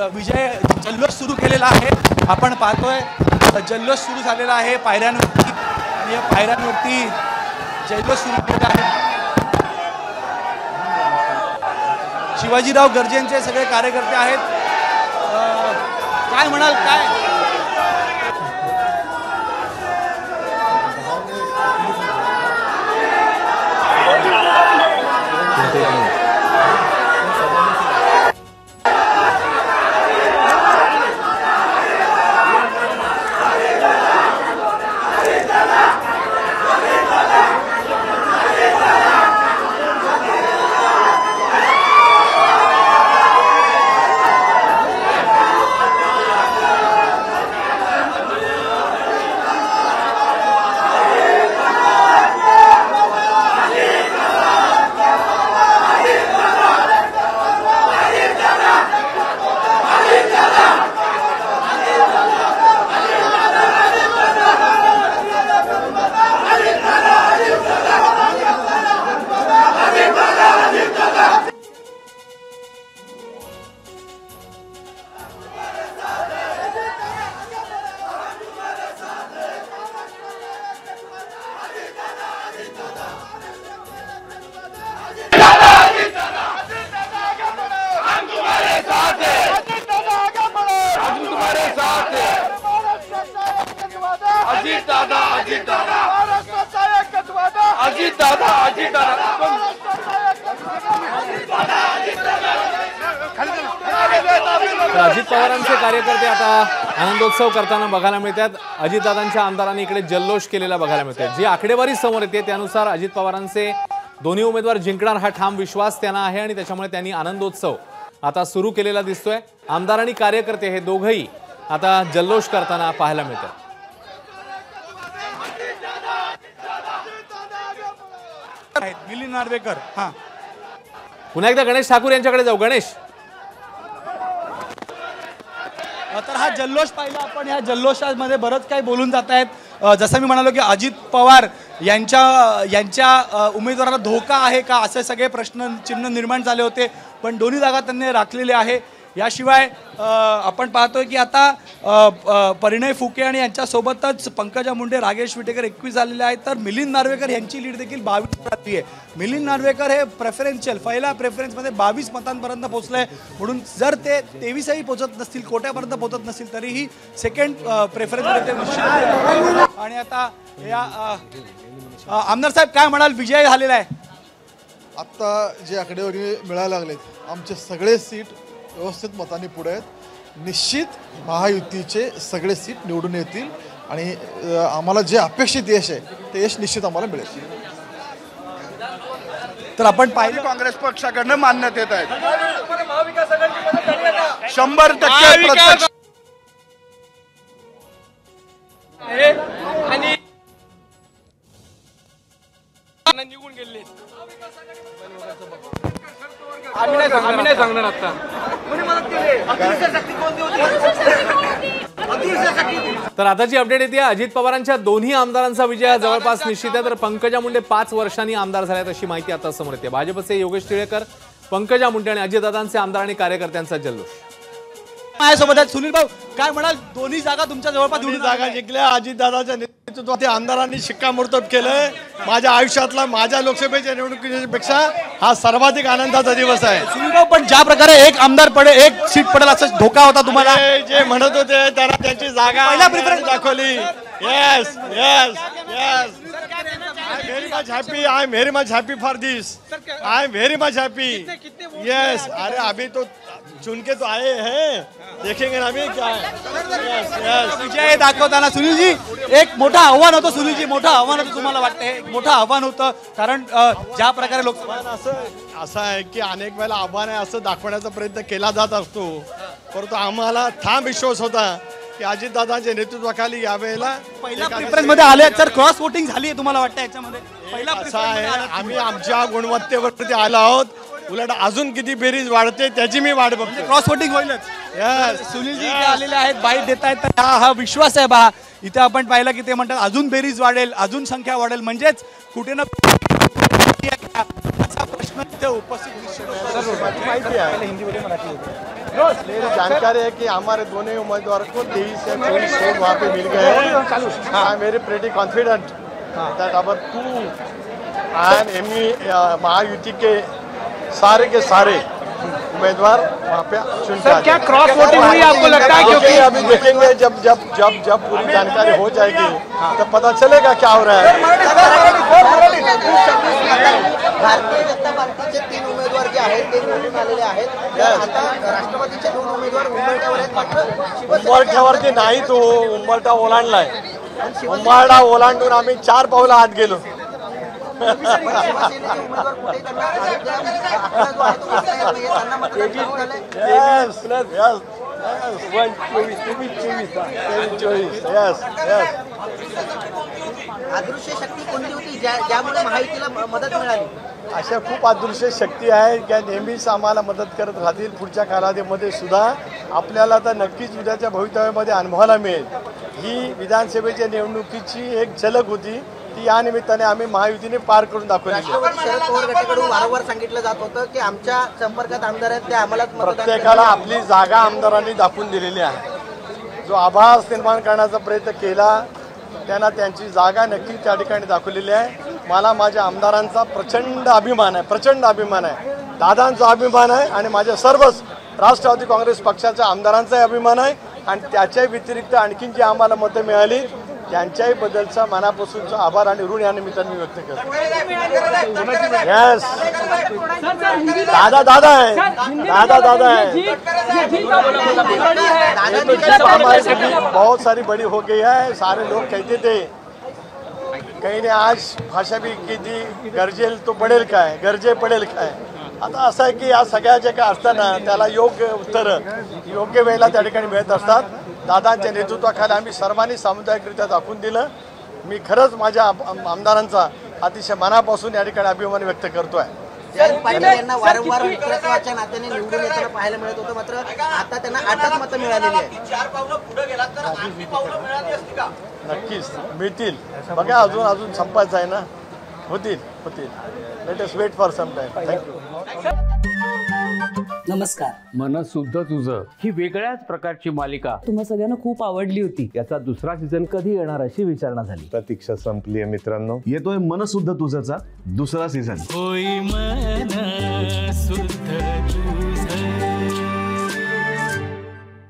विजय जल्लोष सुरू केलेला आहे। आपण पाहतोय जल्लोष सुरू झालेला आहे पायऱ्यांवरती आणि या पायऱ्यांवरती जल्लोष सुरू केलेला आहे। शिवाजीराव गर्जेंचे सगळे कार्यकर्ते आहेत। काय म्हणाल काय? अजित पवारांचे कार्यकर्ते आता आनंदोत्सव करताना बघायला मिळतात। अजितदादांच्या आमदारांनी इकडे जल्लोष केलेला बघायला मिळतोय। जी आकडेवारी समोर येते त्यानुसार अजित पवारांचे दोन्ही उमेदवार जिंकणार हा ठाम विश्वास त्यांना आहे आणि त्याच्यामुळे त्यांनी आनंदोत्सव आता सुरू केलेला दिसतोय। आमदार आणि कार्यकर्ते हे दोघंही आता जल्लोष करताना पाहायला मिळतात। मिलिंद नार्वेकर पुन्हा एकदा गणेश ठाकूर यांच्याकडे जाऊ। गणेश, तर हा जल्लोष पाहिला आपण। या जल्लोषामध्ये बरंच काही बोलून जात आहेत। जसं मी म्हणालो की अजित पवार यांच्या उमेदवाराला धोका आहे का असे सगळे प्रश्न चिन्ह निर्माण झाले होते, पण दोन्ही जागा त्यांनी राखलेले आहे। याशिवाय आपण पाहतोय की आता परिणय फुके आणि यांच्यासोबतच पंकजा मुंडे, रागेश विटेकर 21 झालेले आहेत, तर मिलिंद नार्वेकर यांची लीड देखील 22 राहिली आहे। मिलिंद नार्वेकर हे प्रेफरन्शियल पहिल्या प्रेफरन्समध्ये 22 मतांपर्यंत पोहोचले, म्हणून जर ते 23ही पोहोचत नसतील, कोट्यापर्यंत पोहोचत नसतील तरीही सेकंड प्रेफरन्समध्ये ते निश्चित। आणि आता या आमदार साहेब काय म्हणाल? विजय झालेला आहे। आत्ता जे आकडेवारी मिळायला लागलेत आमचे सगळे सीट व्यवस्थित मतांनी पुढे आहेत। निश्चित महायुतीचे सगळे सीट निवडून येतील आणि आम्हाला जे अपेक्षित यश आहे ते यश निश्चित आम्हाला मिळेल। तर आपण पाहिलं काँग्रेस पक्षाकडनं मान्यता येत आहेत 100% निघून गेले। आम्ही नाही सांगणार आता। तर आताची अपडेट येते अजित पवारांच्या दोन्ही आमदारांचा विजय जवळपास निश्चित आहे। तर पंकजा मुंडे 5 वर्षांनी आमदार झाल्यात अशी माहिती आता समोर येते। भाजपचे योगेश टिळेकर, पंकजा मुंडे आणि अजितदादांचे आमदार आणि कार्यकर्त्यांचा जल्लोष। माझ्यासोबत आहेत सुनील भाऊ, काय म्हणाल? दोन्ही जागा तुमच्या जवळपास दोन्ही जागा जिंकल्या। अजितदादाच्या नेतृत्वात आमदारांनी शिक्कामोर्तब केलंय। माझ्या आयुष्यातला माझ्या लोकसभेच्या निवडणुकीपेक्षा हा सर्वाधिक आनंदाचा दिवस आहे। सुनील भाऊ, पण ज्या प्रकारे एक आमदार पडेल, एक सीट पडेल असं धोका होता तुम्हाला? जे म्हणत होते त्यांना त्यांची जागा पहिला प्रेफरन्स दाखवली। Yes yes yes, I very much happy, I am very much happy for this, I am very much happy. Yes, अरे अभी तो चुन के तो आए हैं, देखेंगे ना अभी क्या है। यस यस, विजय दाखवताना सुनीलजी एक मोठं आव्हान होतं। सुनीलजी, मोठं आव्हान होतं तुम्हाला वाटतं? हे मोठं आव्हान होतं कारण ज्या प्रकारे लोकसभा असं आहे की अनेक वेळेला आव्हान आहे असं दाखवण्याचा प्रयत्न केला जात असतो, परंतु आम्हाला ठाम विश्वास होता की अजितदादांच्या नेतृत्वाखाली यावेळेला पहिल्या प्रेफरन्स मध्ये आले, तर क्रॉस वोटिंग झाली तुम्हाला वाटतं याच्यामध्ये? पहिला असं आहे, आम्ही आमच्या गुणवत्तेवरती आलो आहोत। उलट अजून किती बेरीज वाढते त्याची मी वाट बघतो। क्रॉस वोटिंग होईलच। यस, सुनीलजी इथे आलेले आहेत, बाईट देत आहेत, तर हा विश्वास आहे बा। इथे आपण पाहिलं की ते म्हणतात अजून बेरीज वाढेल, अजून संख्या वाढेल, म्हणजेच कुठे ना असा प्रश्न इथे उपस्थित जानकारी है कि हमारे दोनों उम्मीदवार को 23 से 24 सीट वहाँ पे मिल गए हैं। I am very pretty confident that our 2 and Mahayuti के सारे उम्मीदवार वहाँ पे चुनकर क्या क्रॉस वोटिंग हुई आपको लगता है? क्योंकि अभी देखेंगे जब पूरी जानकारी हो जाएगी तब पता चलेगा क्या हो रहा है। भारतीय जनता पार्टीचे 3 उमेदवार जे आहेत ते निवडून आलेले आहेत. आता राष्ट्रवादीचे 2 उमेदवार उंबरठ्यावर आहेत. मात्र उंबरठ्यावरती नाही तो उंबरठा ओलांडलाय. उंबरठा ओलांडून आम्ही 4 पावलं आत गेलो. शिवसेनेचे उमेदवार कुठे त्यांना आपला जो आहे तो करता येत नाहीये. त्यांना मतदान चालू झालंय. अदृश्य शक्ती कोणती होती ज्यामुळे महायुतीला मदत मिळाली? अशा खूप अदृश्य शक्ती आहे ज्या नेहमीच आम्हाला मदत करत राहतील. पुढच्या कालावधीमध्ये सुद्धा आपल्याला तर नक्कीच उद्याच्या भवितव्यामध्ये अनुभवायला मिळेल. ही विधानसभेच्या निवडणुकीची एक झलक होती ती या निमित्ताने आम्ही महायुतीने पार करून दाखवली. राष्ट्रवादी शरद पवार गटाकडून वारंवार सांगितलं जात होतं की आमच्या संपर्कात आमदार आहेत ते आम्हालाच मतदान प्रत्येकाला आपली जागा आमदारांनी दाखवून दिलेली आहे. जो आभास निर्माण करण्याचा प्रयत्न केला त्यांना त्यांची जागा नक्की त्या ठिकाणी दाखवलेली आहे. मला माझ्या आमदारांचा प्रचंड अभिमान आहे. दादांचा अभिमान आहे आणि माझ्या सर्वच राष्ट्रवादी काँग्रेस पक्षाच्या आमदारांचाही अभिमान आहे. आणि त्याच्या व्यतिरिक्त आणखीन जी आम्हाला मतं मिळाली त्यांच्याही बद्दलचा मनापासूनचा आभार आणि ऋण या निमित्ताने मी व्यक्त करतो. यस दादा है हमारे बहुत सारी बड़ी हो गई है. सारे लोग कहते थे काही ने आज भाषा भी की थी गरजेल तो पडेल काय गरजे पडेल काय. आता असं आहे की या सगळ्या जे काय असताना त्याला योग्य उत्तर योग्य वेळेला त्या ठिकाणी मिळत असतात. दादांच्या नेतृत्वाखाली आम्ही सर्वांनी सामुदायिकरित्या दाखवून दिलं. मी खरंच माझ्या आमदारांचा अतिशय मनापासून या ठिकाणी अभिमान व्यक्त करतोय. जयंत पाटील यांना वारंवार मित्रत्वाच्या नात्याने निवडून येताना पाहायला मिळत होतं. मात्र आता त्यांना 8च मतं मिळालेली आहेत. नक्कीच मिळतील. बघा अजून संपायचं आहे ना. होतील. Let us wait for some time. Thank you. नमस्कार. मन सुद्धा तुझं ही वेगळ्याच प्रकारची मालिका तुम्हा सगळ्यांना खूप आवडली होती. याचा दुसरा सीझन कधी येणार अशी विचारणा झाली. प्रतीक्षा संपली आहे मित्रांनो. येतोय मन सुद्धा तुझाचा दुसरा सीझन. होई मन सुद्धा